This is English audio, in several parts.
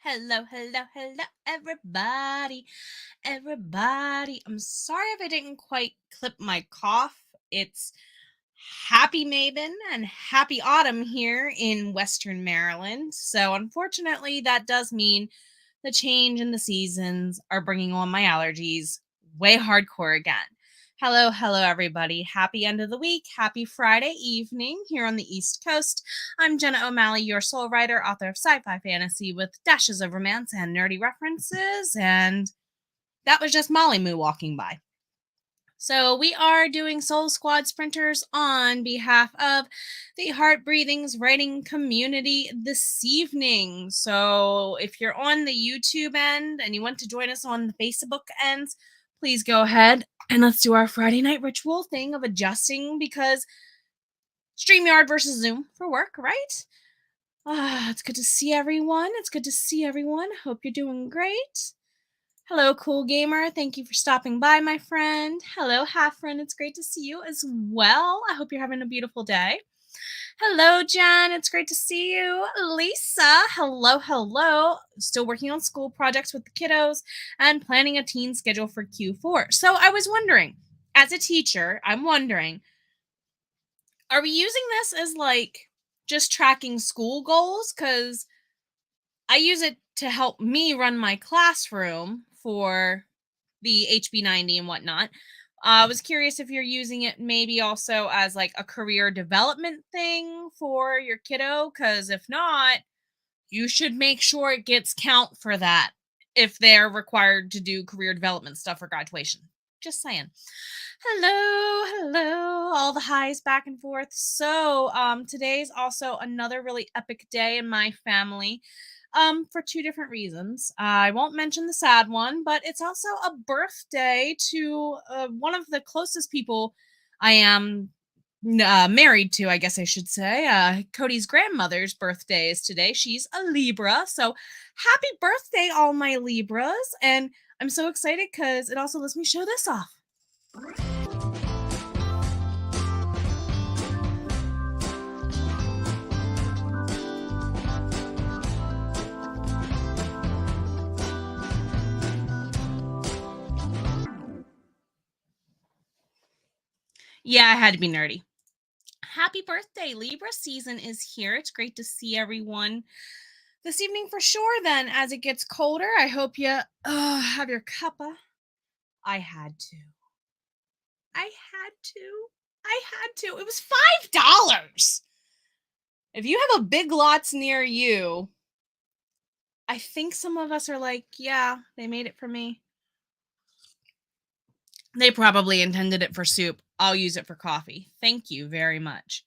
Hello, hello, hello, everybody. Everybody. I'm sorry if I didn't quite clip my cough. It's happy Maven and happy autumn here in Western Maryland. So, unfortunately, that does mean the change in the seasons are bringing on my allergies way hardcore again. Hello, hello, everybody. Happy end of the week. Happy Friday evening here on the East Coast. I'm Jenna O'Malley, your soul writer, author of sci-fi fantasy with dashes of romance and nerdy references. And that was just Molly Moo walking by. So we are doing Soul Squad Sprinters on behalf of the Heart Breathings writing community this evening. So if you're on the YouTube end and you want to join us on the Facebook ends, please go ahead and let's do our Friday night ritual thing of adjusting because StreamYard versus Zoom for work, right? It's good to see everyone. It's good to see everyone. Hope you're doing great. Hello, Cool Gamer. Thank you for stopping by, my friend. Hello, Half Friend. It's great to see you as well. I hope you're having a beautiful day. Hello, Jen. It's great to see you. Lisa. Hello, hello. Still working on school projects with the kiddos and planning a teen schedule for Q4. So I was wondering, as a teacher, I'm wondering, are we using this as like just tracking school goals? Because I use it to help me run my classroom for the HB90 and whatnot. I was curious if you're using it maybe also as like a career development thing for your kiddo, because if not, you should make sure it gets count for that if they're required to do career development stuff for graduation. Just saying. Hello, hello, all the highs back and forth. So, today's also another really epic day in my family. For two different reasons. I won't mention the sad one, but it's also a birthday to one of the closest people I am married to, I guess I should say. Cody's grandmother's birthday is today. She's a Libra. So happy birthday, all my Libras. And I'm so excited because it also lets me show this off. Yeah, I had to be nerdy. Happy birthday. Libra season is here. It's great to see everyone this evening for sure. Then, as it gets colder, I hope you have your cuppa. I had to. I had to. I had to. It was $5. If you have a Big Lots near you, I think some of us are like, yeah, they made it for me. They probably intended it for soup. I'll use it for coffee. Thank you very much.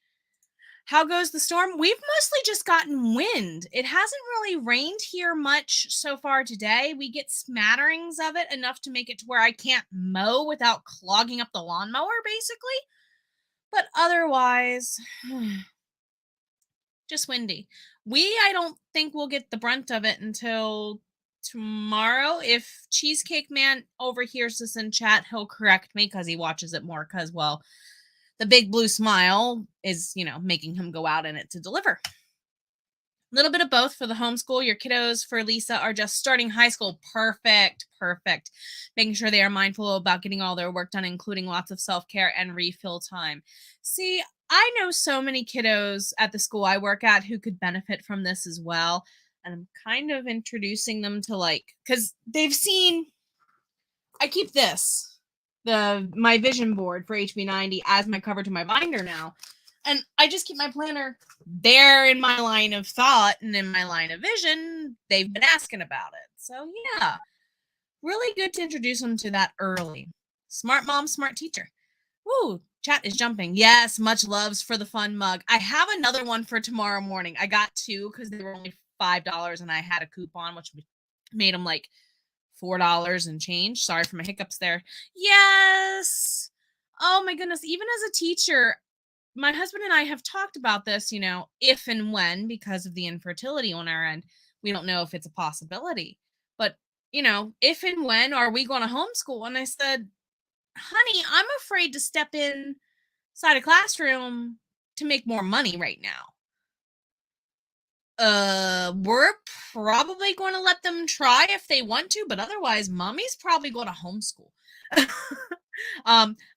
How goes the storm? We've mostly just gotten wind. It hasn't really rained here much so far today. We get smatterings of it, enough to make it to where I can't mow without clogging up the lawnmower, basically. But otherwise, just windy. I don't think we'll get the brunt of it until tomorrow. If Cheesecake Man overhears this in chat, he'll correct me because he watches it more because, well, the big blue smile is, making him go out in it to deliver. A little bit of both for the homeschool. Your kiddos for Lisa are just starting high school. Perfect. Making sure they are mindful about getting all their work done, including lots of self-care and refill time. See, I know so many kiddos at the school I work at who could benefit from this as well. And I'm kind of introducing them to because they've seen, I keep my vision board for HB90 as my cover to my binder now. And I just keep my planner there in my line of thought and in my line of vision. They've been asking about it. So yeah, really good to introduce them to that early. Smart mom, smart teacher. Woo, chat is jumping. Yes, much loves for the fun mug. I have another one for tomorrow morning. I got two because they were only $5 and I had a coupon, which made them like $4 and change. Sorry for my hiccups there. Yes. Oh my goodness. Even as a teacher, my husband and I have talked about this, if and when, because of the infertility on our end, we don't know if it's a possibility. But, if and when are we going to homeschool? And I said, honey, I'm afraid to step inside a classroom to make more money right now. We're probably going to let them try if they want to, but otherwise, mommy's probably going to homeschool.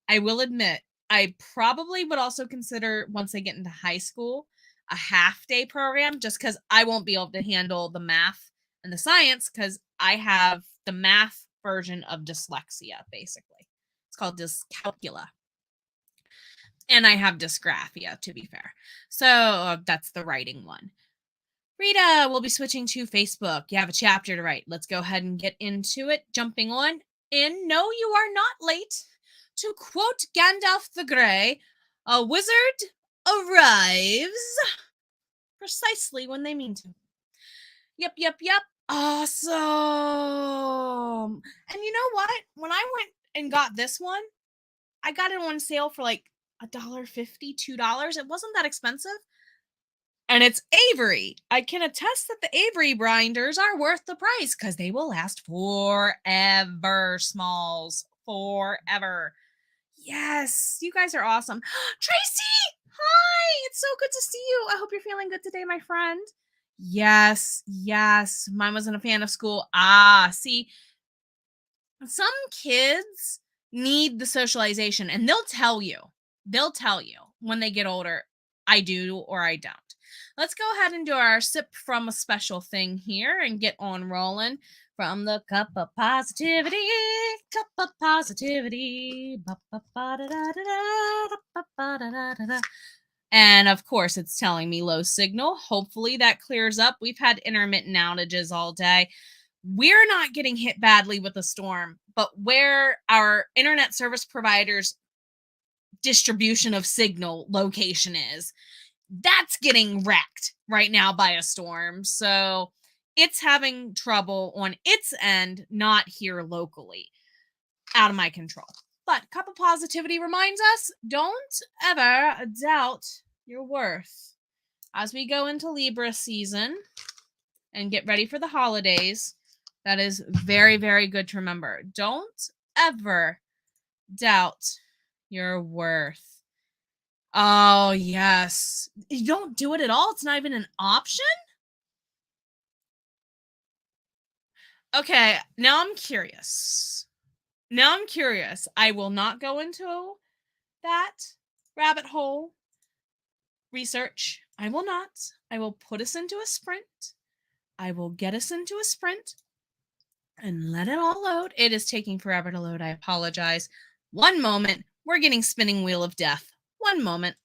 I will admit, I probably would also consider once they get into high school a half day program just because I won't be able to handle the math and the science because I have the math version of dyslexia, basically. It's called dyscalculia. And I have dysgraphia, to be fair. So that's the writing one. Rita, we'll be switching to Facebook. You have a chapter to write. Let's go ahead and get into it. Jumping on in. No, you are not late. To quote Gandalf the Grey, a wizard arrives precisely when they mean to. Yep. Awesome. And you know what? When I went and got this one, I got it on sale for like $1.50, $2. It wasn't that expensive. And it's Avery. I can attest that the Avery binders are worth the price because they will last forever, Smalls. Forever. Yes, you guys are awesome. Tracy! Hi! It's so good to see you. I hope you're feeling good today, my friend. Yes. Mine wasn't a fan of school. See, some kids need the socialization and they'll tell you when they get older, I do or I don't. Let's go ahead and do our sip from a special thing here and get on rolling from the cup of positivity. And of course, it's telling me low signal. Hopefully that clears up. We've had intermittent outages all day. We're not getting hit badly with the storm, but where our internet service providers distribution of signal location is, that's getting wrecked right now by a storm. So it's having trouble on its end, not here locally. Out of my control. But Cup of Positivity reminds us, don't ever doubt your worth. As we go into Libra season and get ready for the holidays, that is very, very good to remember. Don't ever doubt your worth. Oh, yes. You don't do it at all? It's not even an option? Okay, now I'm curious. I will not go into that rabbit hole research. I will not. I will put us into a sprint. I will get us into a sprint and let it all load. It is taking forever to load. I apologize. One moment. We're getting spinning wheel of death. One moment.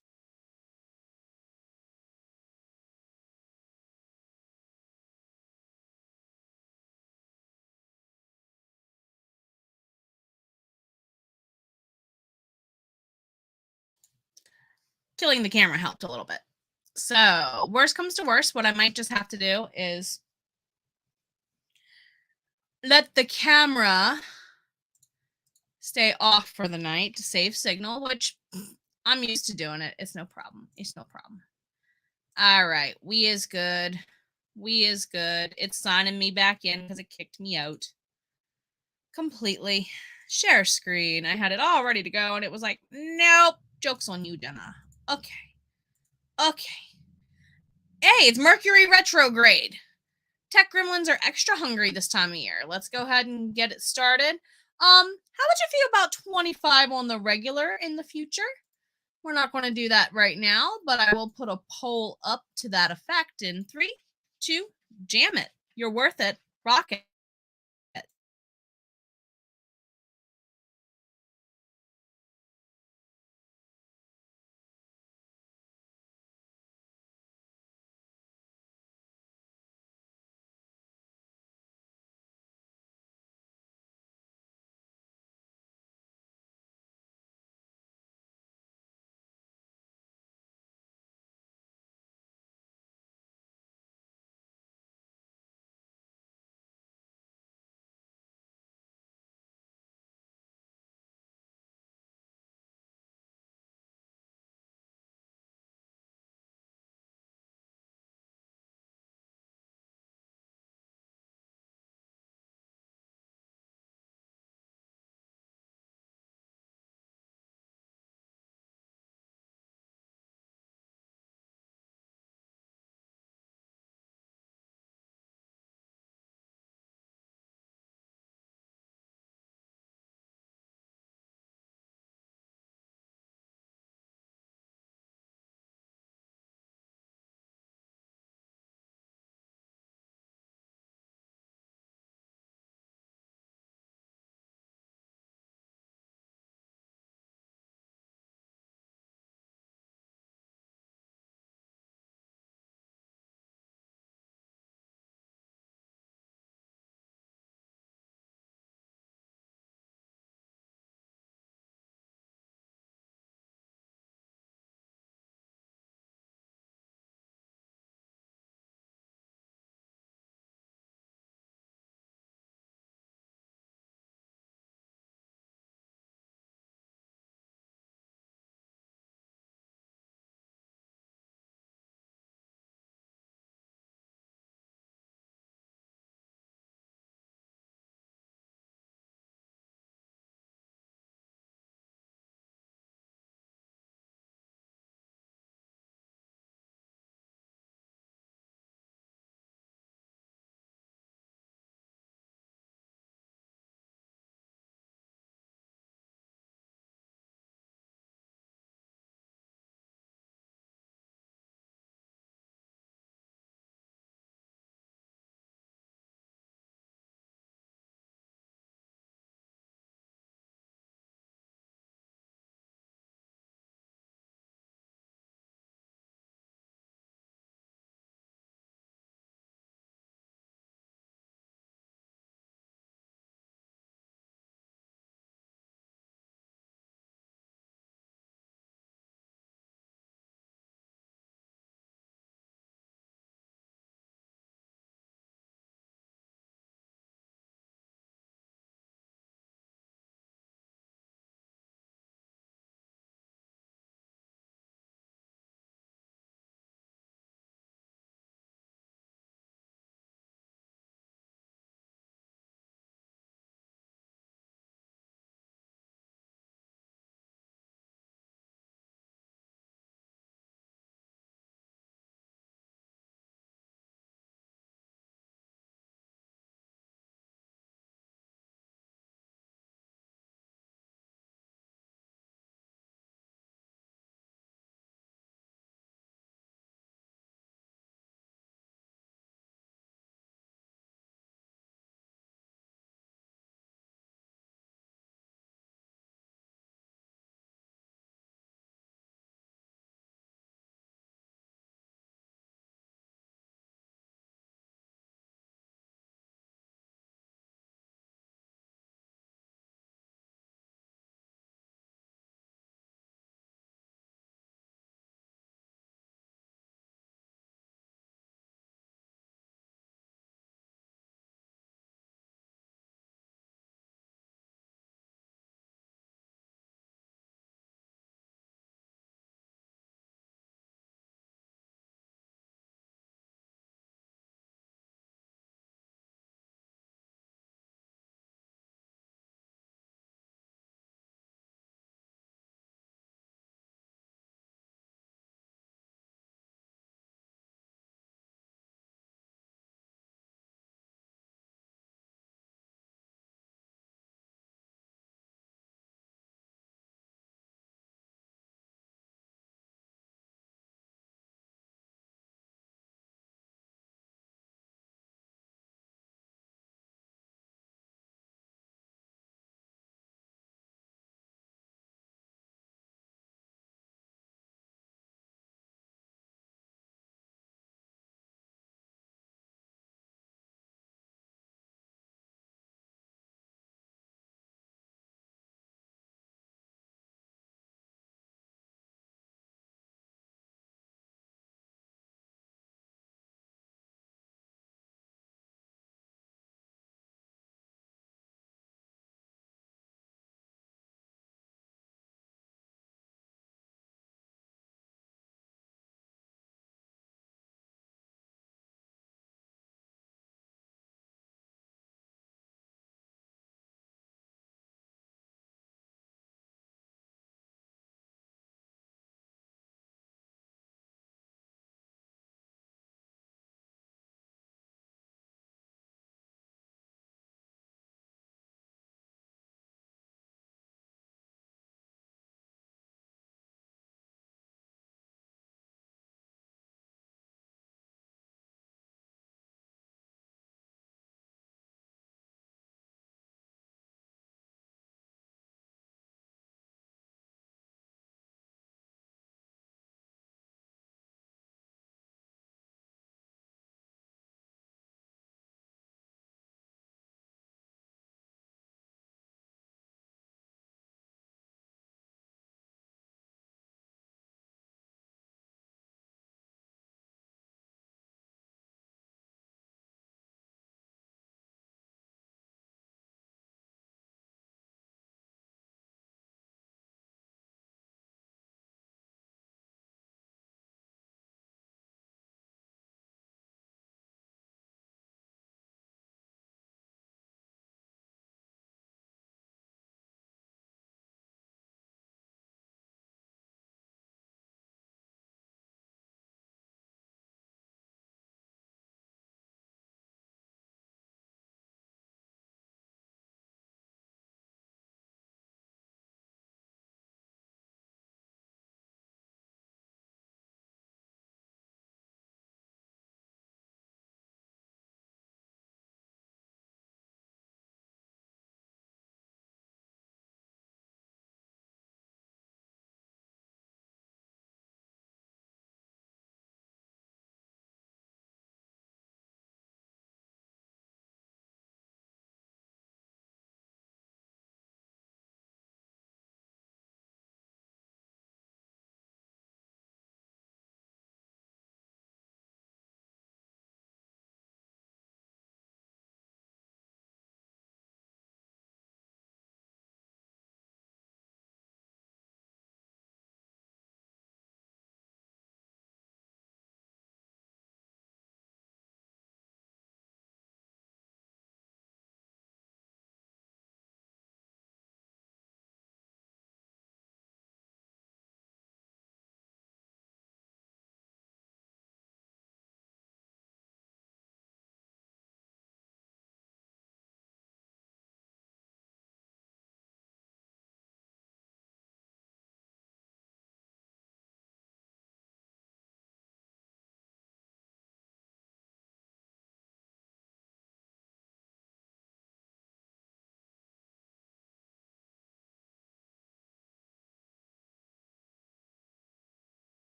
Killing the camera helped a little bit. So, worst comes to worst, what I might just have to do is let the camera stay off for the night to save signal, which I'm used to doing it. It's no problem. All right. We is good. It's signing me back in because it kicked me out completely. Share screen. I had it all ready to go and it was like, nope. Joke's on you, Jenna. Okay. Hey, it's Mercury retrograde. Tech gremlins are extra hungry this time of year. Let's go ahead and get it started. How would you feel about 25 on the regular in the future? We're not going to do that right now, but I will put a poll up to that effect in 3, 2, jam it. You're worth it. Rock it.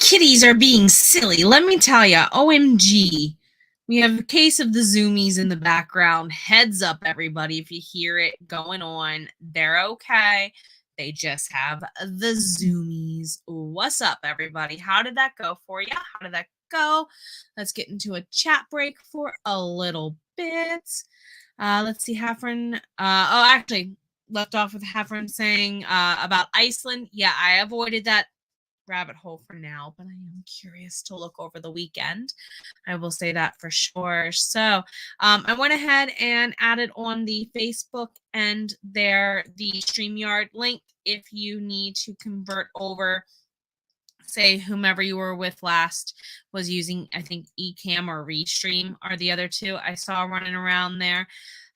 kitties are being silly. Let me tell ya, OMG. We have a case of the zoomies in the background. Heads up, everybody, if you hear it going on. They're okay. They just have the zoomies. What's up, everybody? How did that go for you? How did that go? Let's get into a chat break for a little bit. Let's see, Hafren. Actually, left off with Hafren saying about Iceland. Yeah, I avoided that rabbit hole for now, but I am curious to look over the weekend. I will say that for sure. So I went ahead and added on the Facebook and there the StreamYard link if you need to convert over. Say whomever you were with last was using, I think, Ecamm or Restream are the other two I saw running around there.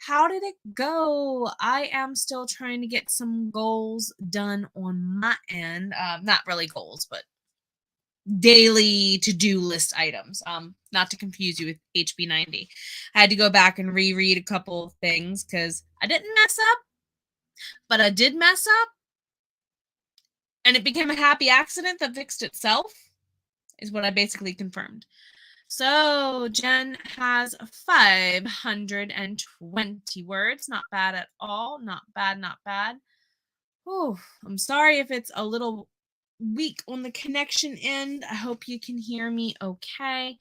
How did it go? I am still trying to get some goals done on my end. Not really goals, but daily to-do list items. Not to confuse you with HB90. I had to go back and reread a couple of things because I didn't mess up, but I did mess up. And it became a happy accident that fixed itself, is what I basically confirmed. So Jen has 520 words. Not bad at all. Not bad, not bad. Whew. I'm sorry if it's a little weak on the connection end. I hope you can hear me okay.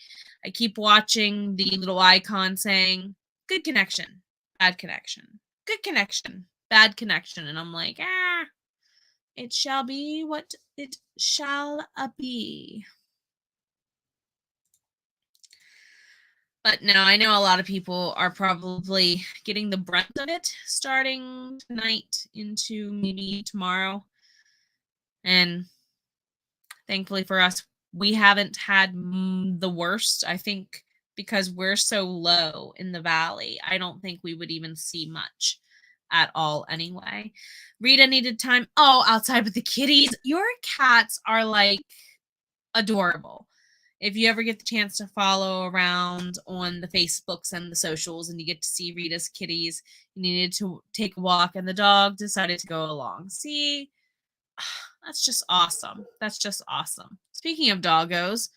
I keep watching the little icon saying, good connection, bad connection, good connection, bad connection. And I'm like, it shall be what it shall be. But no, I know a lot of people are probably getting the brunt of it starting tonight into maybe tomorrow. And thankfully for us, we haven't had the worst. I think because we're so low in the valley, I don't think we would even see much at all anyway. Rita needed time. Oh, outside with the kitties. Your cats are like adorable. If you ever get the chance to follow around on the Facebooks and the socials and you get to see Rita's kitties, you needed to take a walk and the dog decided to go along. See, that's just awesome. That's just awesome. Speaking of doggos,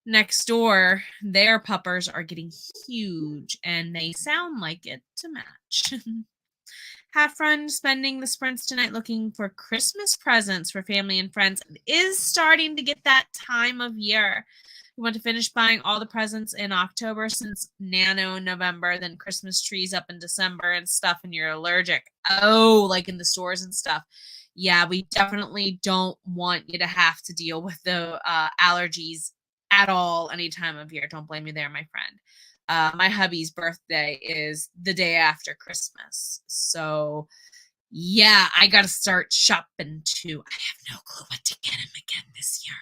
next door, their puppers are getting huge and they sound like it to match. Have fun spending the sprints tonight looking for Christmas presents for family and friends. It is starting to get that time of year. We want to finish buying all the presents in October since Nano in November, then Christmas trees up in December and stuff, and you're allergic. Oh, like in the stores and stuff. Yeah, we definitely don't want you to have to deal with the allergies at all any time of year. Don't blame me there, my friend. My hubby's birthday is the day after Christmas. So, yeah, I got to start shopping too. I have no clue what to get him again this year.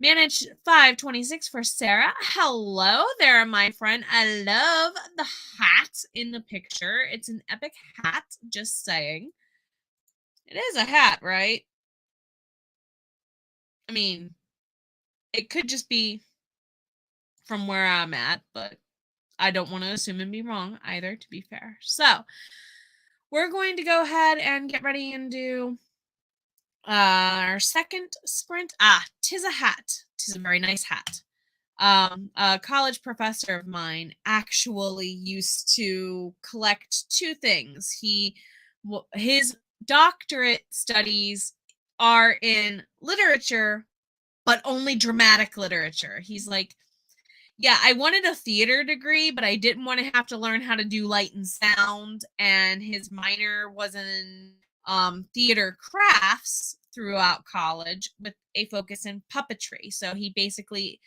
Manage 526 for Sarah. Hello there, my friend. I love the hat in the picture. It's an epic hat, just saying. It is a hat, right? I mean, it could just be from where I'm at, but I don't want to assume and be wrong either, to be fair. So we're going to go ahead and get ready and do our second sprint. Tis a hat. Tis a very nice hat. A college professor of mine actually used to collect two things. His doctorate studies are in literature, but only dramatic literature. He's like, yeah, I wanted a theater degree, but I didn't want to have to learn how to do light and sound. And his minor was in theater crafts throughout college with a focus in puppetry. So he basically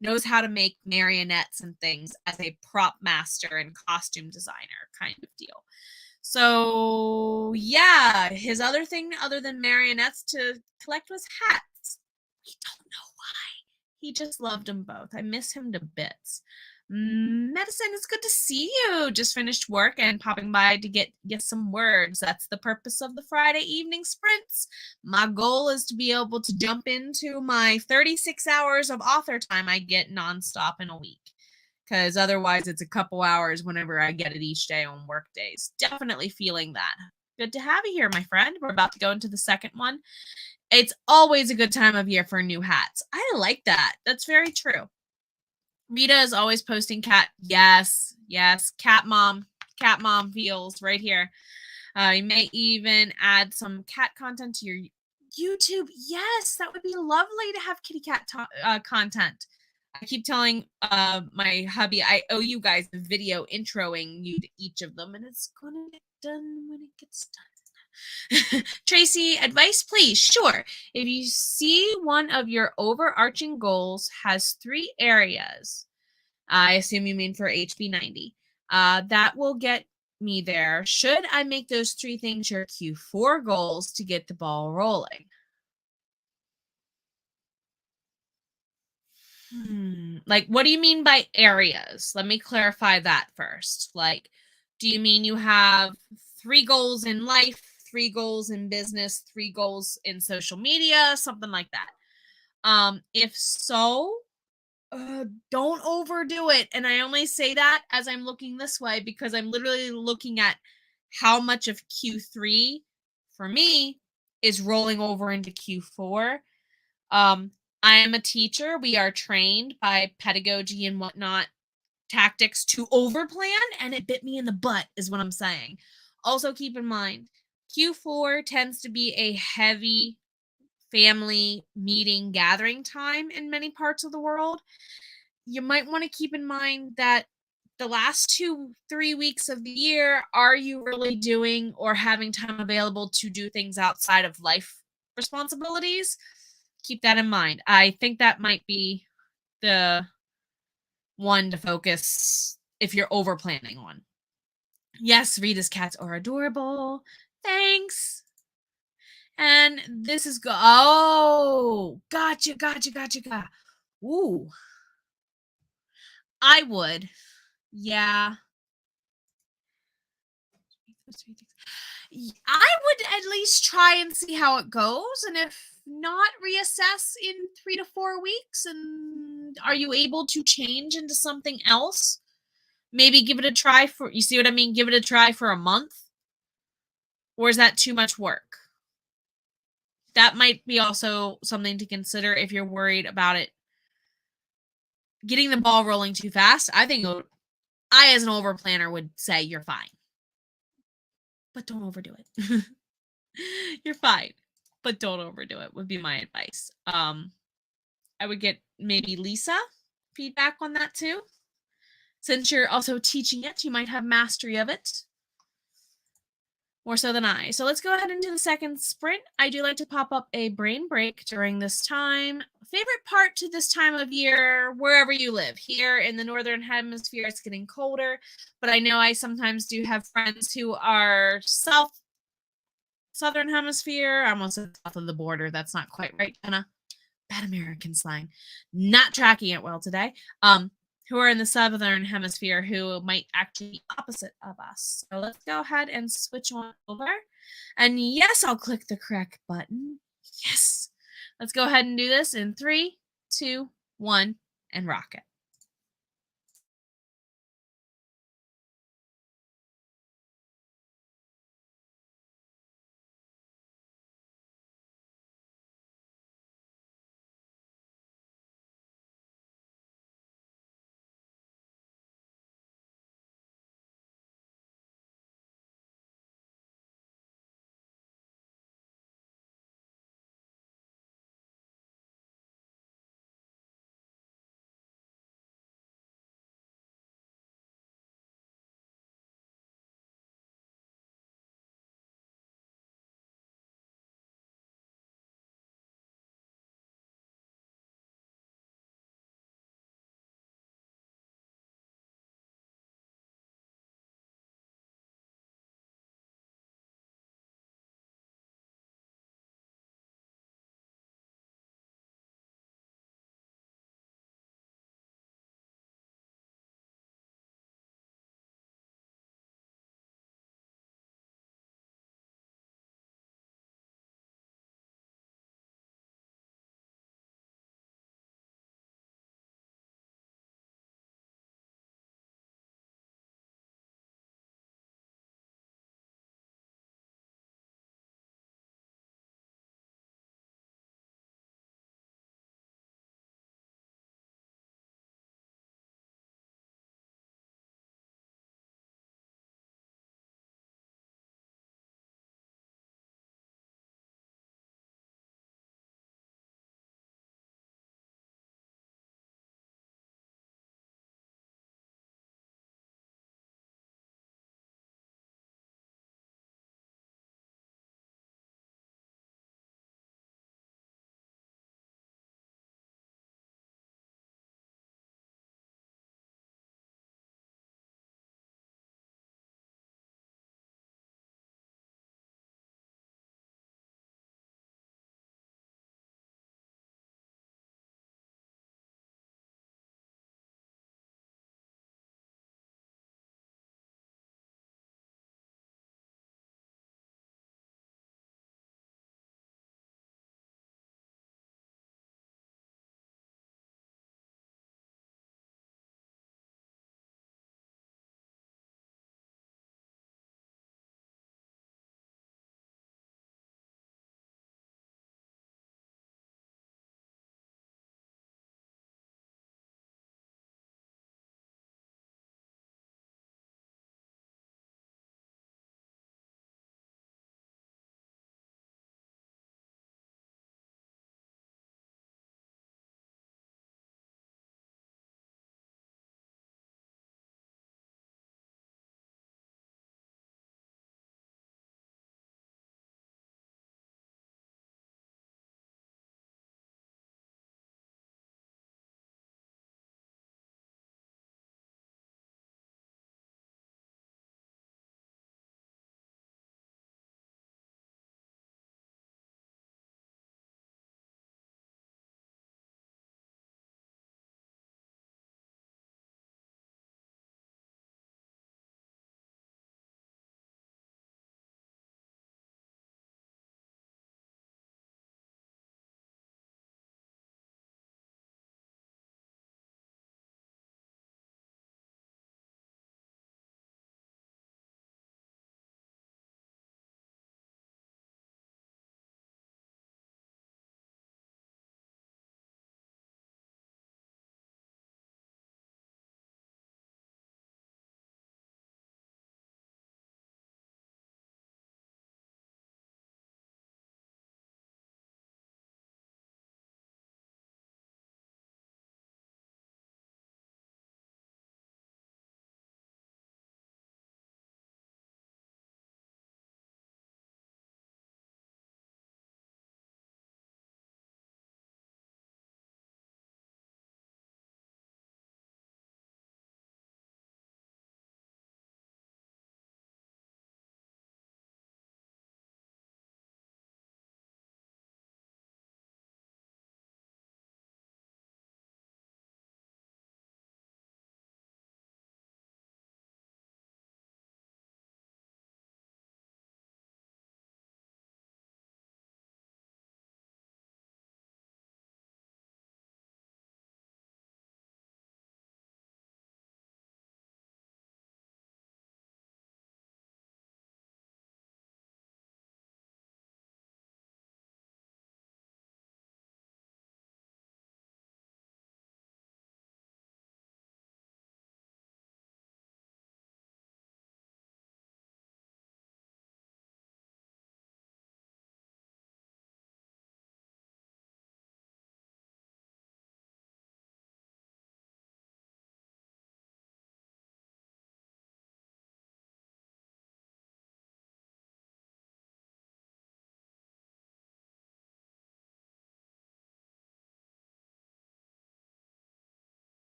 knows how to make marionettes and things as a prop master and costume designer kind of deal. So yeah, his other thing other than marionettes to collect was hats. We don't know why. He just loved them both. I miss him to bits. Medicine, it's good to see you. Just finished work and popping by to get some words. That's the purpose of the Friday evening sprints. My goal is to be able to jump into my 36 hours of author time I get nonstop in a week. Because otherwise it's a couple hours whenever I get it each day on work days. Definitely feeling that. Good to have you here, my friend. We're about to go into the second one. It's always a good time of year for new hats. I like that. That's very true. Rita is always posting cat. Yes, yes. Cat mom feels right here. You may even add some cat content to your YouTube. Yes, that would be lovely to have kitty cat content. I keep telling my hubby I owe you guys a video introing you to each of them, and it's gonna get done when it gets done. Tracy, advice, please. Sure. If you see one of your overarching goals has 3 areas, I assume you mean for HB90, that will get me there. Should I make those 3 things your Q4 goals to get the ball rolling? Like, what do you mean by areas? Let me clarify that first. Like, do you mean you have 3 goals in life, 3 goals in business, 3 goals in social media, something like that? If so, don't overdo it. And I only say that as I'm looking this way because I'm literally looking at how much of Q3 for me is rolling over into Q4. I am a teacher. We are trained by pedagogy and whatnot tactics to overplan, and it bit me in the butt, is what I'm saying. Also, keep in mind, Q4 tends to be a heavy family meeting gathering time in many parts of the world. You might want to keep in mind that the last 2-3 weeks of the year, are you really doing or having time available to do things outside of life responsibilities? Keep that in mind. I think that might be the one to focus if you're over planning one. Yes, Rita's cats are adorable. Thanks. And this is oh, gotcha. Ooh, I would. Yeah. I would at least try and see how it goes, and if not, reassess in 3 to 4 weeks. And are you able to change into something else? Maybe give it a try for, you see what I mean? Give it a try for a month? Or is that too much work? That might be also something to consider if you're worried about it getting the ball rolling too fast. I think I, as an over planner, would say you're fine. But don't overdo it. You're fine, but don't overdo it would be my advice. I would get maybe Lisa feedback on that too. Since you're also teaching it, you might have mastery of it. More so than I. So let's go ahead into the second sprint. I do like to pop up a brain break during this time. Favorite part to this time of year, wherever you live. Here in the Northern Hemisphere, it's getting colder, but I know I sometimes do have friends who are Southern Hemisphere. I almost said south of the border. That's not quite right, Jenna. Bad American slang. Not tracking it well today. Who are in the Southern Hemisphere who might actually be opposite of us. So let's go ahead and switch on over. And yes, I'll click the correct button. Yes. Let's go ahead and do this in 3, 2, 1, and rock it.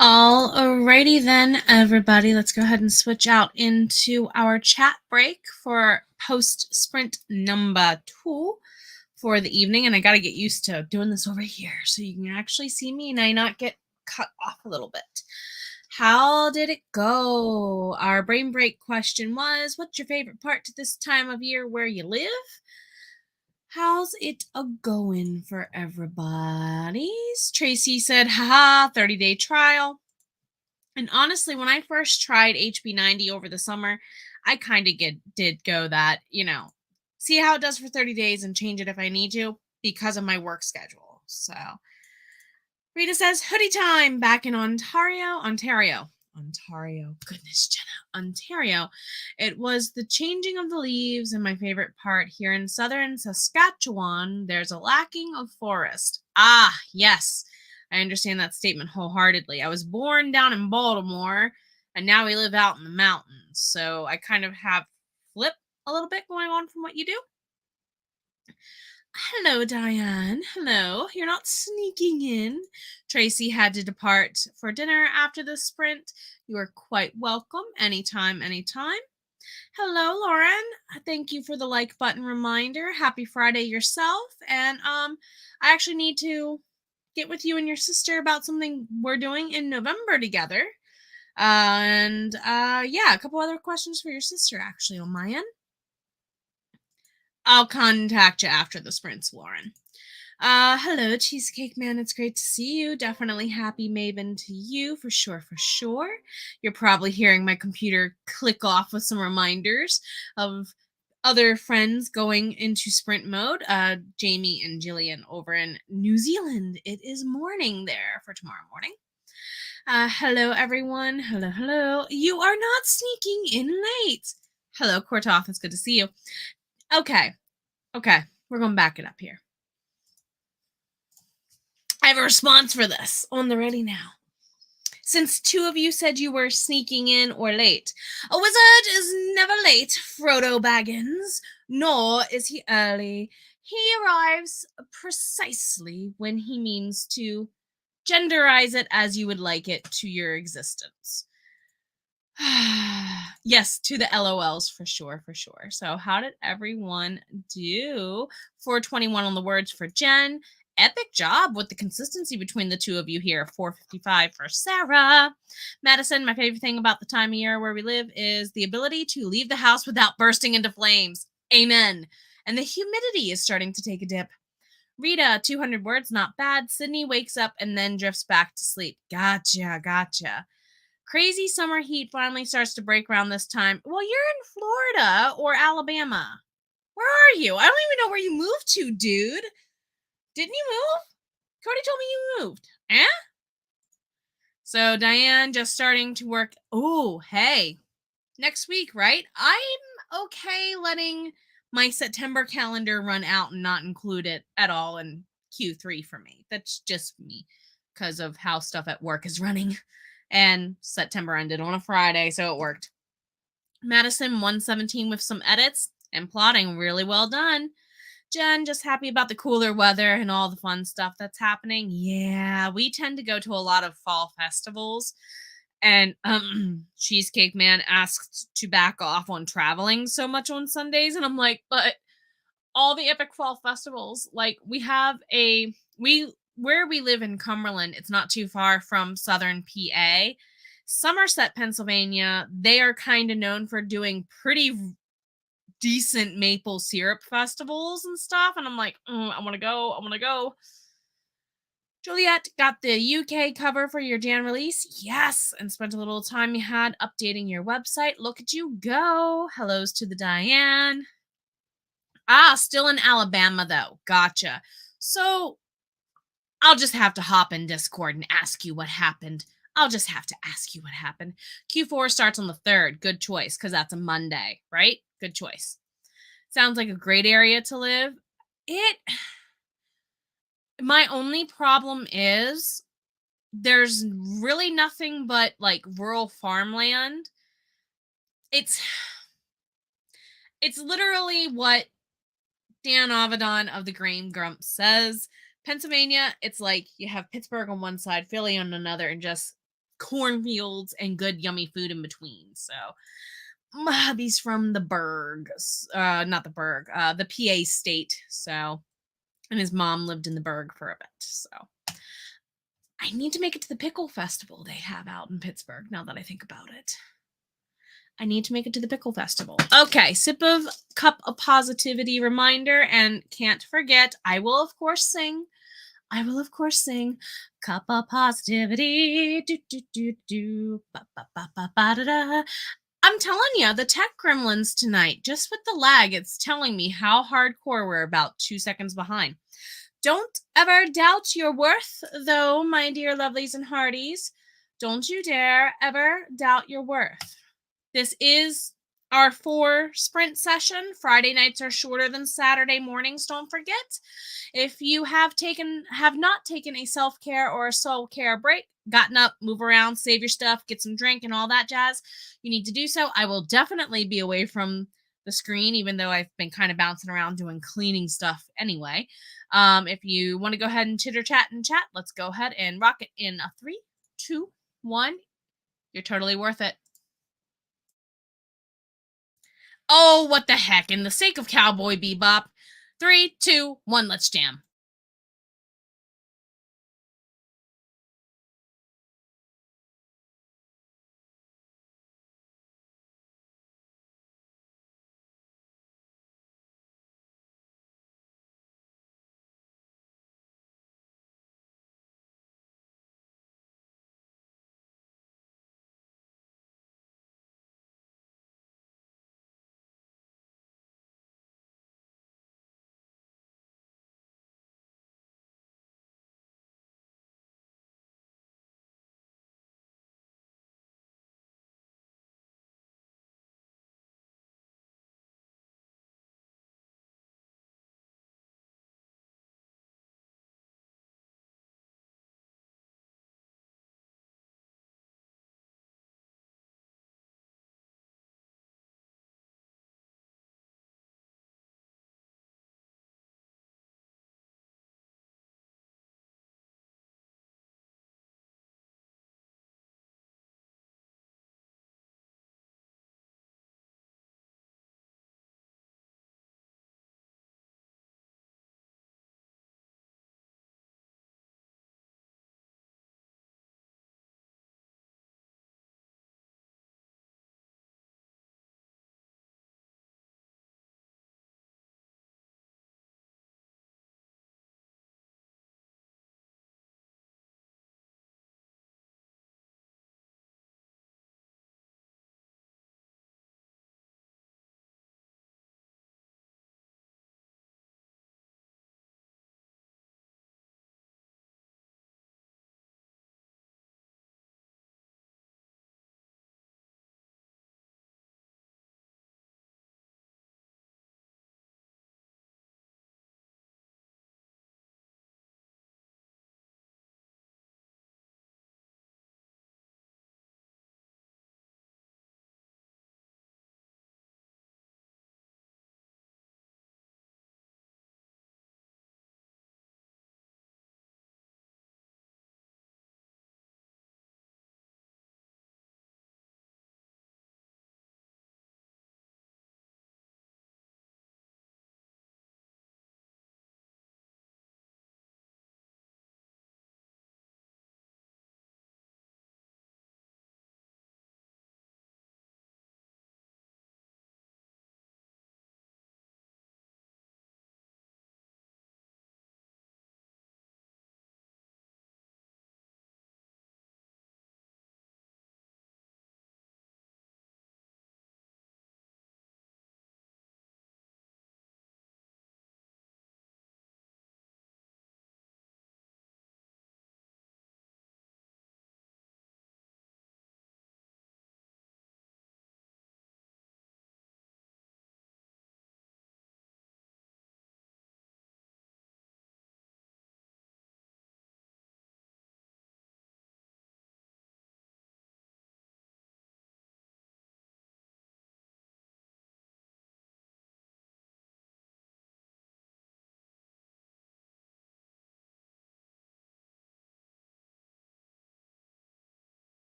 Alrighty then, everybody. Let's go ahead and switch out into our chat break for post sprint number 2 for the evening. And I got to get used to doing this over here so you can actually see me and I not get cut off a little bit. How did it go? Our brain break question was, what's your favorite part to this time of year where you live? How's it a-going for everybody? Tracy said, haha, 30-day trial. And honestly, when I first tried HB90 over the summer, I kind of did go that, see how it does for 30 days and change it if I need to because of my work schedule. So Rita says, hoodie time back in Ontario. Goodness, Jenna. Ontario. It was the changing of the leaves, and my favorite part here in southern Saskatchewan, there's a lacking of forest. Ah, yes. I understand that statement wholeheartedly. I was born down in Baltimore, and now we live out in the mountains. So I kind of have flip a little bit going on from what you do. Hello, Diane. Hello. You're not sneaking in. Tracy had to depart for dinner after the sprint. You are quite welcome. Anytime, anytime. Hello, Lauren. Thank you for the like button reminder. Happy Friday yourself. And I actually need to get with you and your sister about something we're doing in November together. Yeah, a couple other questions for your sister actually on my end. I'll contact you after the sprints, Lauren. Hello, Cheesecake Man. It's great to see you. Definitely happy Maven to you, for sure, for sure. You're probably hearing my computer click off with some reminders of other friends going into sprint mode. Jamie and Jillian over in New Zealand. It is morning there for tomorrow morning. Hello, everyone. Hello, hello. You are not sneaking in late. Hello, Kortoff. It's good to see you. Okay. We're going to back it up here. I have a response for this on the ready now. Since 2 of you said you were sneaking in or late, a wizard is never late, Frodo Baggins, nor is he early. He arrives precisely when he means to. Genderize it as you would like it to your existence. Yes, to the LOLs for sure, for sure. So how did everyone do? 421 on the words for Jen. Epic job with the consistency between the 2 of you here. 455 for Sarah. Madison, my favorite thing about the time of year where we live is the ability to leave the house without bursting into flames. Amen. And the humidity is starting to take a dip. Rita, 200 words, not bad. Sydney wakes up and then drifts back to sleep. Gotcha. Crazy summer heat finally starts to break around this time. Well, you're in Florida or Alabama. Where are you? I don't even know where you moved to, dude. Didn't you move? Cody told me you moved. Eh? So Diane just starting to work. Oh, hey. Next week, right? I'm okay letting my September calendar run out and not include it at all in Q3 for me. That's just me because of how stuff at work is running. And September ended on a Friday, so it worked. Madison 117 with some edits and plotting. Really well done. Jen, just happy about the cooler weather and all the fun stuff that's happening. Yeah, we tend to go to a lot of fall festivals. And Cheesecake Man asked to back off on traveling so much on Sundays. And I'm like, but all the epic fall festivals, like where we live in Cumberland, it's not too far from southern PA. Somerset, Pennsylvania, they are kind of known for doing pretty decent maple syrup festivals and stuff. And I'm like, I want to go. Juliet, got the UK cover for your Jan release? Yes, and spent a little time you had updating your website. Look at you go. Hellos to the Diane. Still in Alabama, though. Gotcha. So I'll just have to hop in Discord and ask you what happened. Q4 starts on the 3rd. Good choice, because that's a Monday, right? Good choice. Sounds like a great area to live. My only problem is there's really nothing but like rural farmland. It's it's literally what Dan Avedon of the Grain Grump says. Pennsylvania, it's like you have Pittsburgh on one side, Philly on another, and just cornfields and good yummy food in between. So my hubby's from the Berg, not the Berg, the PA state. So, and his mom lived in the Berg for a bit. So I need to make it to the pickle festival they have out in Pittsburgh. Now that I think about it, I need to make it to the pickle festival. Okay, sip of cup of positivity reminder, and can't forget, I will of course sing. I will of course sing cup of positivity. Do do do do ba ba ba ba ba da da. I'm telling you, the tech gremlins tonight, just with the lag, it's telling me how hardcore we're about 2 seconds behind. Don't ever doubt your worth, though, my dear lovelies and hearties. Don't you dare ever doubt your worth. This is our 4 sprint session. Friday nights are shorter than Saturday mornings, don't forget. If you have not taken a self-care or a soul-care break, gotten up, move around, save your stuff, get some drink and all that jazz, you need to do so. I will definitely be away from the screen, even though I've been kind of bouncing around doing cleaning stuff anyway. If you want to go ahead and chitter chat and chat, let's go ahead and rock it in a 3, 2, 1. You're totally worth it. Oh, what the heck. In the sake of Cowboy Bebop. 3, 2, 1, let's jam.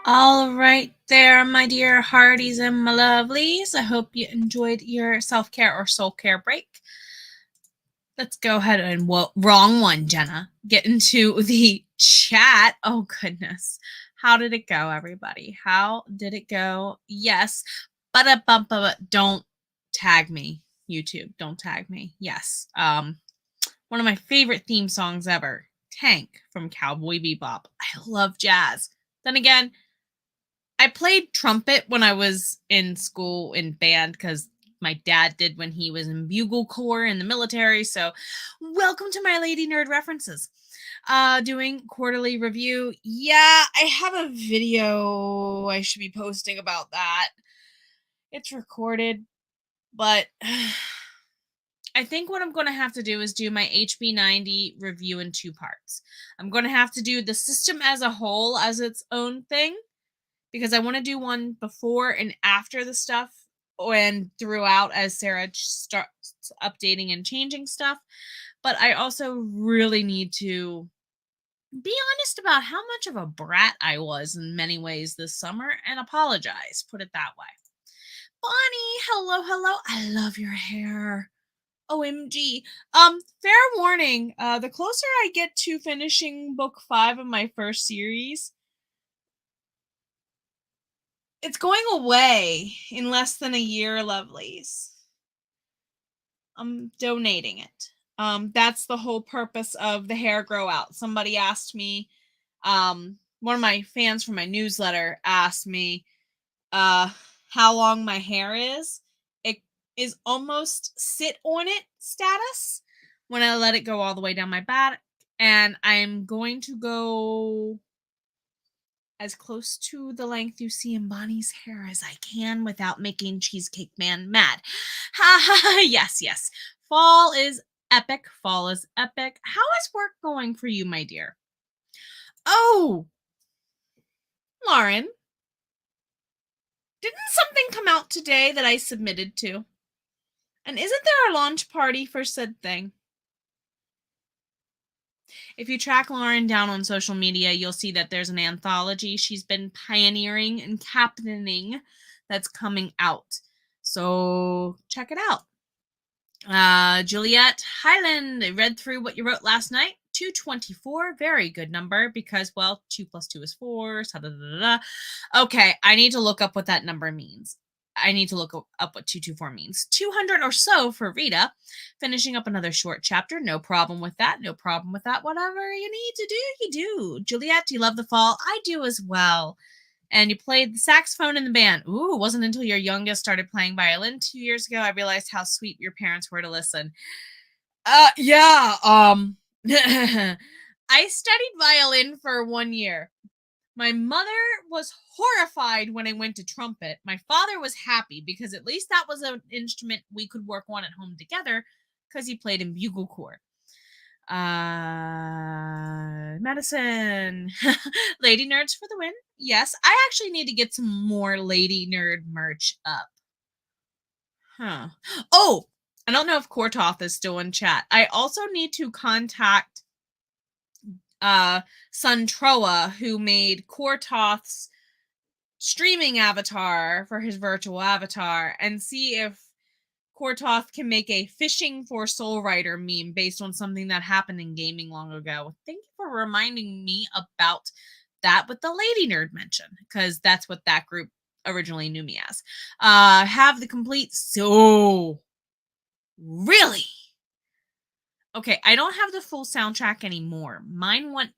All right there, my dear hearties and my lovelies. I hope you enjoyed your self-care or soul care break. Let's go ahead and, wrong one, Jenna. Get into the chat. Oh, goodness. How did it go, everybody? How did it go? Yes. But don't tag me, YouTube. Don't tag me. Yes. One of my favorite theme songs ever, Tank from Cowboy Bebop. I love jazz. Then again, I played trumpet when I was in school in band because my dad did when he was in bugle corps in the military. So welcome to my lady nerd references. Doing quarterly review. Yeah, I have a video I should be posting about that. It's recorded, but I think what I'm going to have to do is do my HB90 review in 2 parts. I'm going to have to do the system as a whole as its own thing, because I want to do one before and after the stuff and throughout as Sarah starts updating and changing stuff. But I also really need to be honest about how much of a brat I was in many ways this summer and apologize, put it that way. Bonnie, hello. I love your hair. OMG. Fair warning, the closer I get to finishing book 5 of my first series, it's going away in less than a year, lovelies. I'm donating it. That's the whole purpose of the hair grow out. Somebody asked me, one of my fans from my newsletter asked me, how long my hair is. It is almost sit on it status when I let it go all the way down my back. And I'm going to go as close to the length you see in Bonnie's hair as I can without making Cheesecake Man mad. Ha ha, yes. Fall is epic. How is work going for you, my dear? Oh, Lauren, didn't something come out today that I submitted to? And isn't there a launch party for said thing? If you track Lauren down on social media, you'll see that there's an anthology she's been pioneering and captaining that's coming out. So check it out. Juliet Highland, I read through what you wrote last night. 224, very good number because, well, 2 plus 2 is 4. Okay, I need to look up what that number means. I need to look up what 224 means. 200 or so for Rita. Finishing up another short chapter. No problem with that. Whatever you need to do, you do. Juliet, do you love the fall? I do as well. And you played the saxophone in the band. Ooh, it wasn't until your youngest started playing violin 2 years ago I realized how sweet your parents were to listen. Yeah. I studied violin for 1 year. My mother was horrified when I went to trumpet. My father was happy because at least that was an instrument we could work on at home together because he played in bugle corps. Madison. Lady Nerds for the win. Yes, I actually need to get some more Lady Nerd merch up. Huh. Oh, I don't know if Kortoth is still in chat. I also need to contact Suntroa, who made Kortoth's streaming avatar for his virtual avatar, and see if Kortoth can make a fishing for Soul Rider meme based on something that happened in gaming long ago. Thank you for reminding me about that with the Lady Nerd mention, because that's what that group originally knew me as. Have the complete. So, really? Okay, I don't have the full soundtrack anymore. Mine went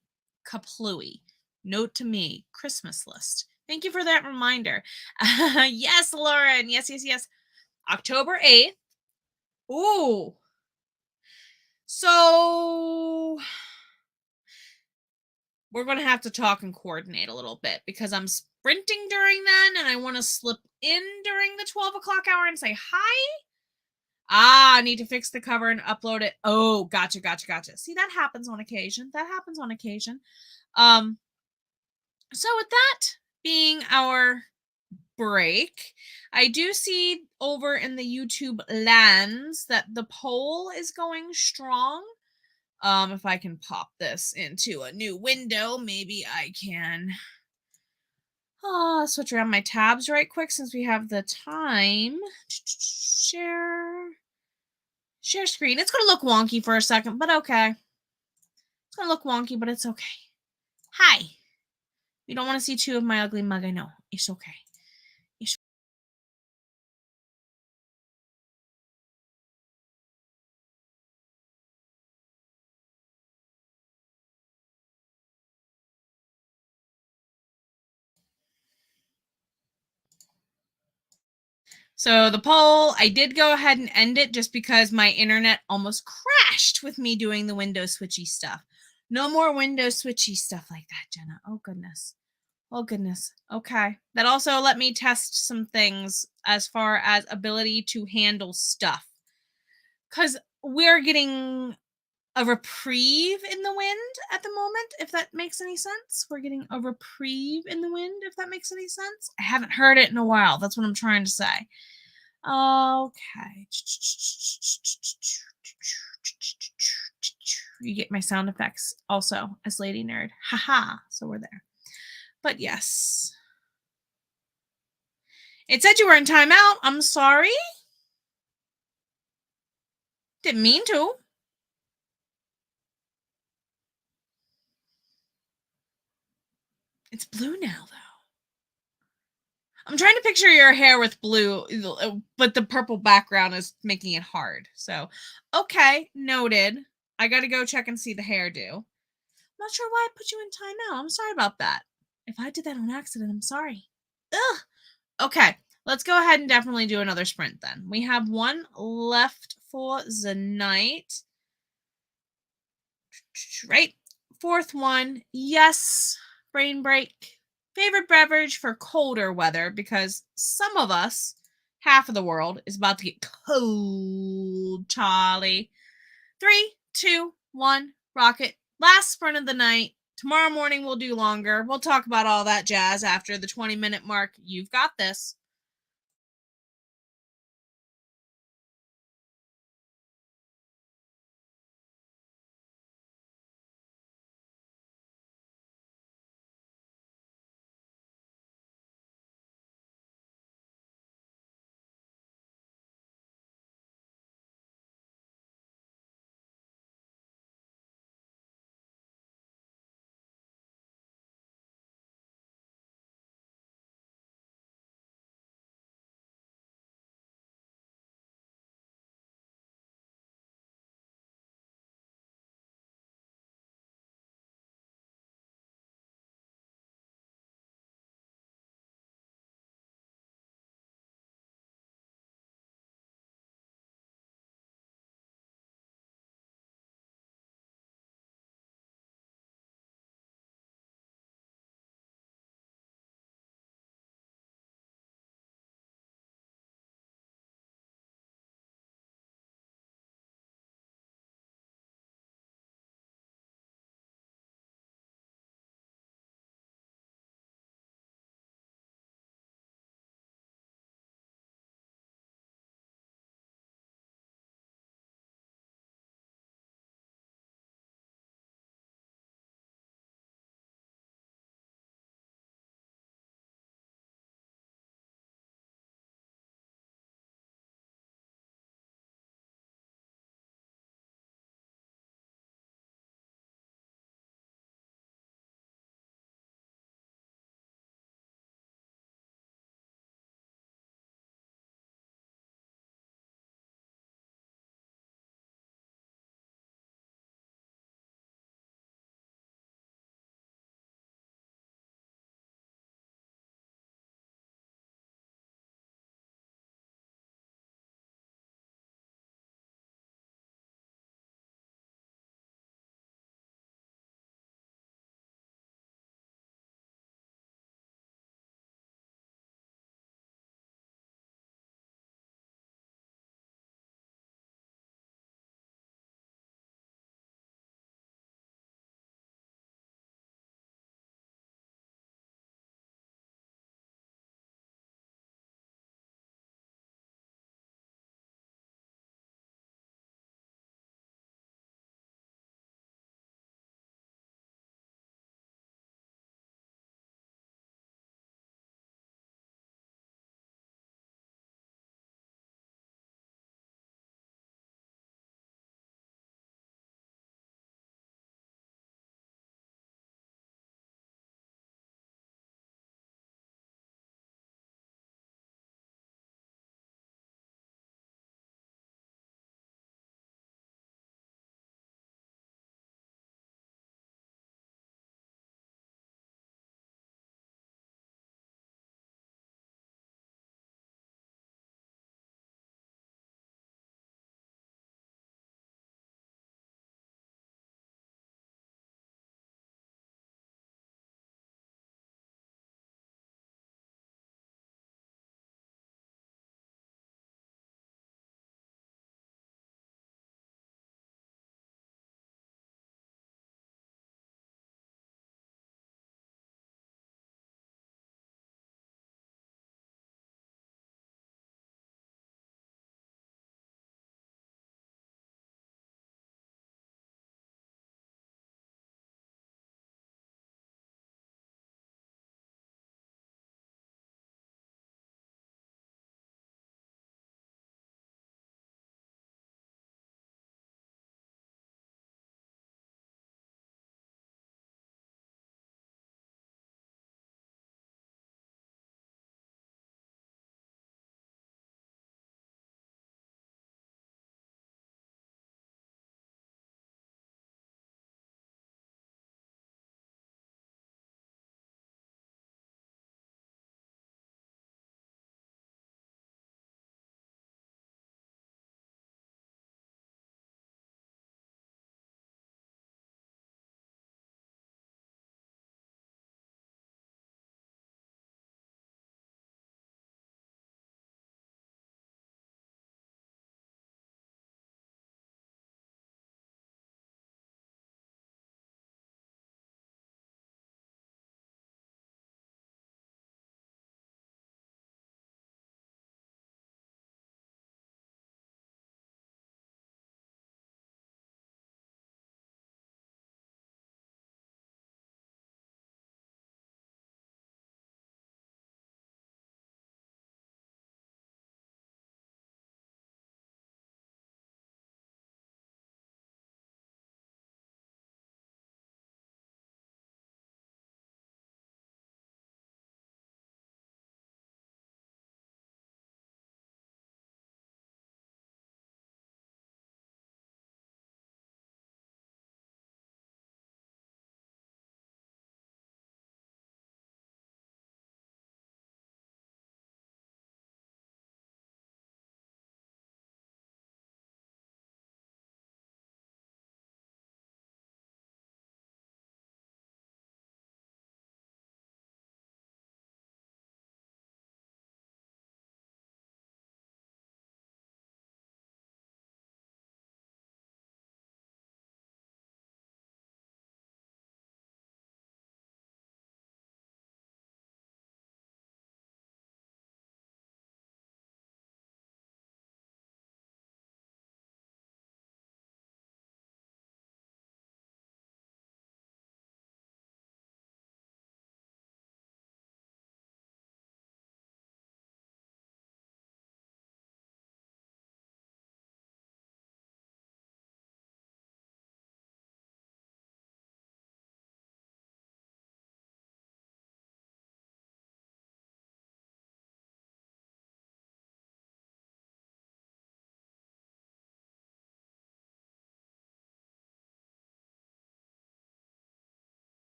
kaplooey. Note to me, Christmas list. Thank you for that reminder. Yes, Lauren. Yes. October 8th. Ooh. So we're going to have to talk and coordinate a little bit because I'm sprinting during then and I want to slip in during the 12 o'clock hour and say hi. I need to fix the cover and upload it. Oh, gotcha. See, that happens on occasion. So with that being our break, I do see over in the YouTube lands that the poll is going strong. If I can pop this into a new window, maybe I can. Switch around my tabs right quick since we have the time. Share screen. It's going to look wonky for a second, but okay. It's going to look wonky, but it's okay. Hi. You don't want to see two of my ugly mug, I know. It's okay. So the poll, I did go ahead and end it just because my internet almost crashed with me doing the Windows switchy stuff. No more Windows switchy stuff like that, Jenna. Oh, goodness. Oh, goodness. Okay. That also let me test some things as far as ability to handle stuff. Because we're getting a reprieve in the wind at the moment, if that makes any sense. We're getting a reprieve in the wind, if that makes any sense. I haven't heard it in a while. That's what I'm trying to say. Okay. You get my sound effects also as Lady Nerd. Haha. So we're there. But yes. It said you were in timeout. I'm sorry. Didn't mean to. It's blue now, though. I'm trying to picture your hair with blue, but the purple background is making it hard. So, okay, noted. I got to go check and see the hairdo. I'm not sure why I put you in timeout. I'm sorry about that. If I did that on accident, I'm sorry. Ugh. Okay, let's go ahead and definitely do another sprint then. We have one left for the night. Right? Fourth one. Yes. Brain break. Favorite beverage for colder weather because some of us, half of the world, is about to get cold, Charlie. 3, 2, 1, rocket. Last sprint of the night. Tomorrow morning we'll do longer. We'll talk about all that jazz after the 20-minute mark. You've got this.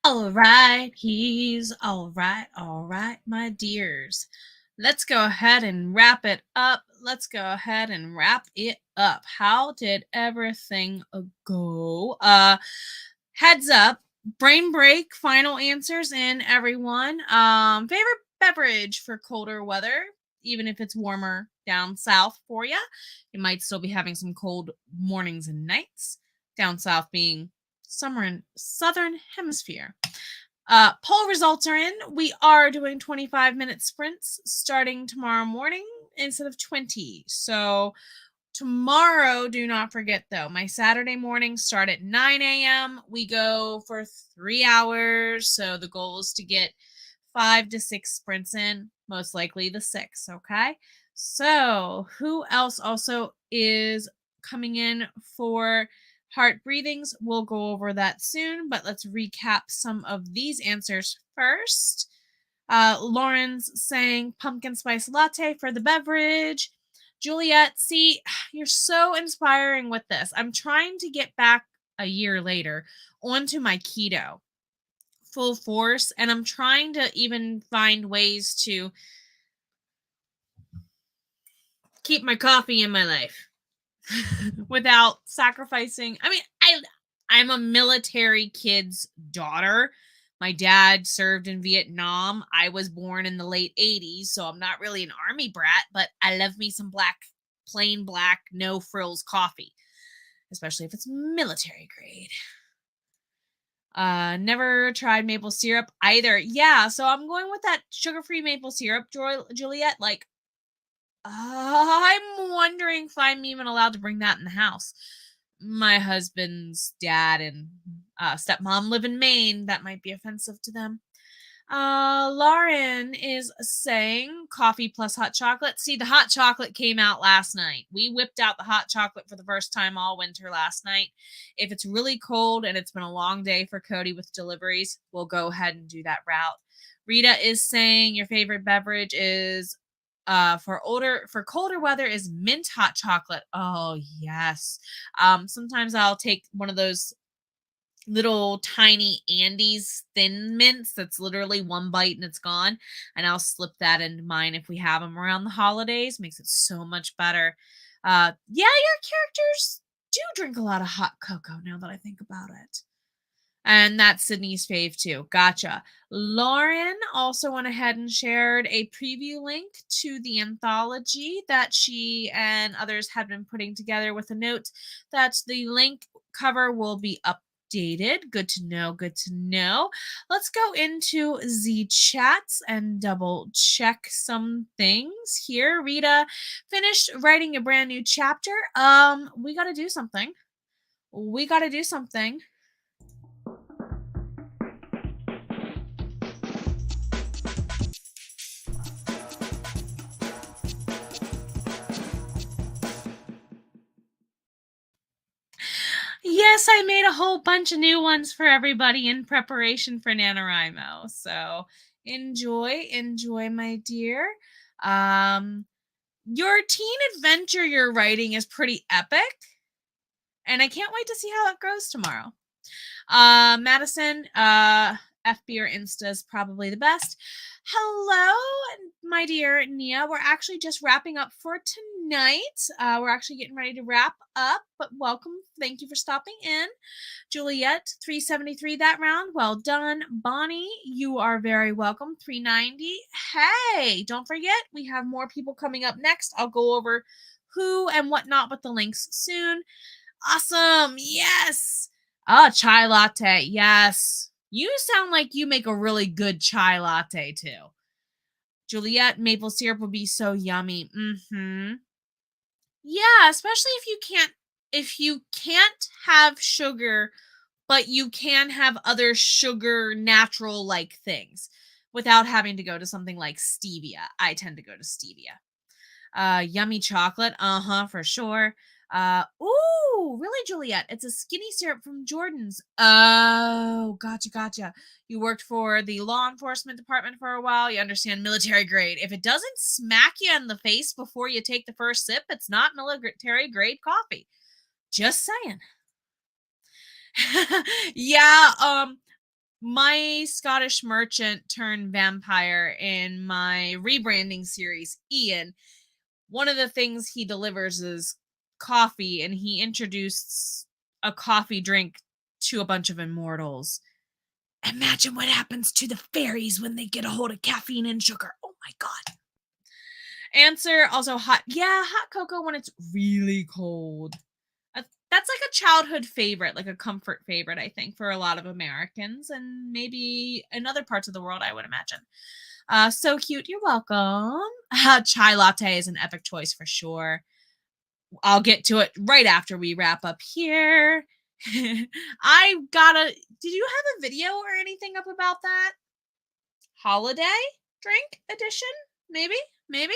All right, he's all right, my dears. Let's go ahead and wrap it up. Let's go ahead and wrap it up. How did everything go? Heads up, brain break, final answers in everyone. Favorite beverage for colder weather, even if it's warmer down south for you. You might still be having some cold mornings and nights. Down south being summer in southern hemisphere. Poll results are in. We are doing 25-minute sprints starting tomorrow morning instead of 20. So tomorrow, do not forget though, my Saturday mornings start at 9 a.m. We go for 3 hours. So the goal is to get 5 to 6 sprints in, most likely the 6. Okay. So who else also is coming in for heart breathings? We'll go over that soon, but let's recap some of these answers first. Lauren's saying pumpkin spice latte for the beverage. Juliet, see, you're so inspiring with this. I'm trying to get back a year later onto my keto full force, and I'm trying to even find ways to keep my coffee in my life without sacrificing. I mean, I'm a military kid's daughter. My dad served in Vietnam. I was born in the late 80s, so I'm not really an army brat, but I love me some plain black, no frills coffee, especially if it's military grade. Never tried maple syrup either. Yeah, so I'm going with that sugar-free maple syrup, Juliet. Like, I'm wondering if I'm even allowed to bring that in the house. My husband's dad and stepmom live in Maine. That might be offensive to them. Lauren is saying coffee plus hot chocolate. See, the hot chocolate came out last night. We whipped out the hot chocolate for the first time all winter last night. If it's really cold and it's been a long day for Cody with deliveries, we'll go ahead and do that route. Rita is saying your favorite beverage is for colder weather is mint hot chocolate. Oh yes. Sometimes I'll take one of those little tiny Andes thin mints that's literally one bite and it's gone, and I'll slip that into mine if we have them around the holidays. Makes it so much better. Yeah, your characters do drink a lot of hot cocoa now that I think about it. And that's Sydney's fave too. Gotcha. Lauren also went ahead and shared a preview link to the anthology that she and others had been putting together with a note that the link cover will be updated. Good to know. Good to know. Let's go into the chats and double check some things here. Rita finished writing a brand new chapter. We got to do something. We got to do something. Yes, I made a whole bunch of new ones for everybody in preparation for NaNoWriMo. So enjoy, my dear. Your teen adventure you're writing is pretty epic, and I can't wait to see how it grows tomorrow. Madison, FB or Insta is probably the best. Hello, my dear Nia. We're actually just wrapping up for tonight. We're actually getting ready to wrap up, but welcome. Thank you for stopping in. Juliet, 373 that round. Well done. Bonnie, you are very welcome. 390. Hey, don't forget, we have more people coming up next. I'll go over who and whatnot with the links soon. Awesome. Yes. Chai latte. Yes. You sound like you make a really good chai latte too. Juliet, maple syrup would be so yummy. Mm-hmm. Yeah, especially if you can't have sugar, but you can have other sugar natural like things without having to go to something like stevia. I tend to go to stevia. Yummy chocolate. For sure. Ooh, really, Juliet? It's a skinny syrup from Jordan's. Oh, gotcha. You worked for the law enforcement department for a while. You understand military grade. If it doesn't smack you in the face before you take the first sip, it's not military grade coffee. Just saying. Yeah, my Scottish merchant turned vampire in my rebranding series, Ian, one of the things he delivers is coffee, and he introduced a coffee drink to a bunch of immortals. Imagine what happens to the fairies when they get a hold of caffeine and sugar. Oh my god. Answer, also hot. Yeah, hot cocoa when it's really cold. That's like a childhood favorite, like a comfort favorite, I think, for a lot of Americans and maybe in other parts of the world, I would imagine. So cute. You're welcome. Chai latte is an epic choice for sure. I'll get to it right after we wrap up here. I gotta. Did you have a video or anything up about that? Holiday drink edition? Maybe? Maybe?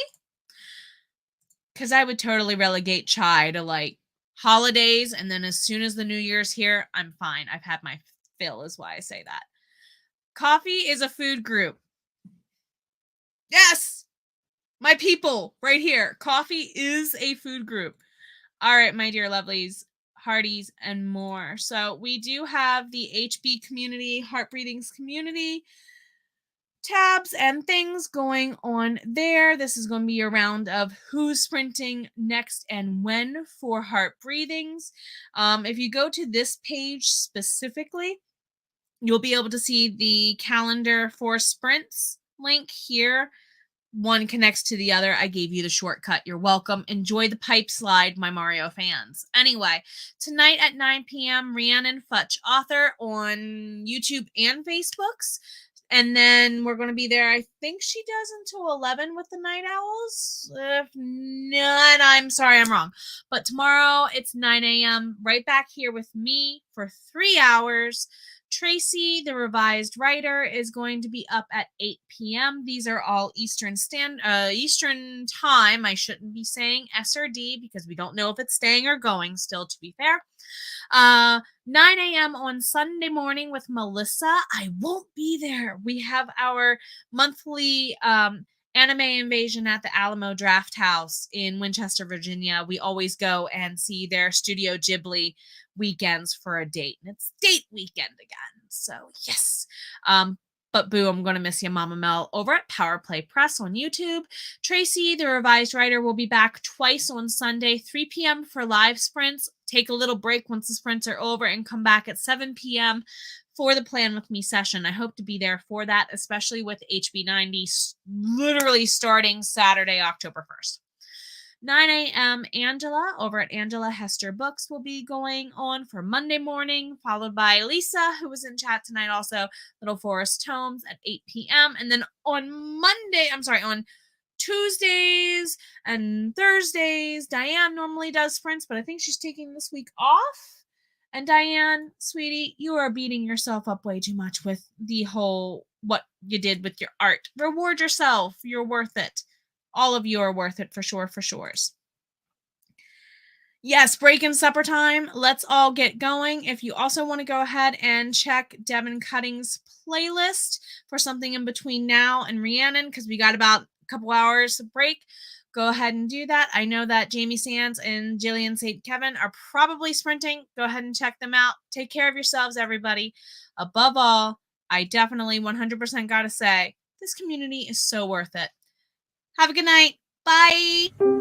Because I would totally relegate chai to like holidays, and then as soon as the New Year's here, I'm fine. I've had my fill, is why I say that. Coffee is a food group. Yes! My people, right here. Coffee is a food group. All right, my dear lovelies, hearties, and more. So we do have the HB community, Heart Breathings community tabs and things going on there. This is going to be a round of who's sprinting next and when for Heart Breathings. If you go to this page specifically, you'll be able to see the calendar for sprints link here. One connects to the other. I gave you the shortcut. You're welcome. Enjoy the pipe slide, my Mario fans. Anyway, tonight at 9 p.m., Rhiannon Futch, author, on YouTube and Facebooks. And then we're going to be there. I think she does until 11 with the Night Owls. If not, I'm sorry, I'm wrong. But tomorrow it's 9 a.m. right back here with me for 3 hours. Tracy, the revised writer, is going to be up at 8 p.m. These are all Eastern time. I shouldn't be saying SRD because we don't know if it's staying or going still, to be fair. 9 a.m. on Sunday morning with Melissa. I won't be there. We have our monthly anime invasion at the Alamo Draft House in Winchester, Virginia. We always go and see their Studio Ghibli weekends for a date. And it's date weekend again. So, yes. But boo, I'm going to miss you, Mama Mel, over at Power Play Press on YouTube. Tracy, the revised writer, will be back twice on Sunday, 3 p.m. for live sprints. Take a little break once the sprints are over and come back at 7 p.m. for the Plan With Me session. I hope to be there for that, especially with HB90 literally starting Saturday, October 1st. 9 a.m. Angela over at Angela Hester Books will be going on for Monday morning, followed by Lisa, who was in chat tonight also, Little Forest Tomes at 8 p.m. And then on Tuesdays and Thursdays, Diane normally does sprints, but I think she's taking this week off. And Diane, sweetie, you are beating yourself up way too much with the whole what you did with your art. Reward yourself. You're worth it. All of you are worth it for sure, for sures. Yes, break and supper time. Let's all get going. If you also want to go ahead and check Devin Cutting's playlist for something in between now and Rhiannon, because we got about a couple hours of break, go ahead and do that. I know that Jamie Sands and Jillian St. Kevin are probably sprinting. Go ahead and check them out. Take care of yourselves, everybody. Above all, I definitely 100% got to say, this community is so worth it. Have a good night. Bye.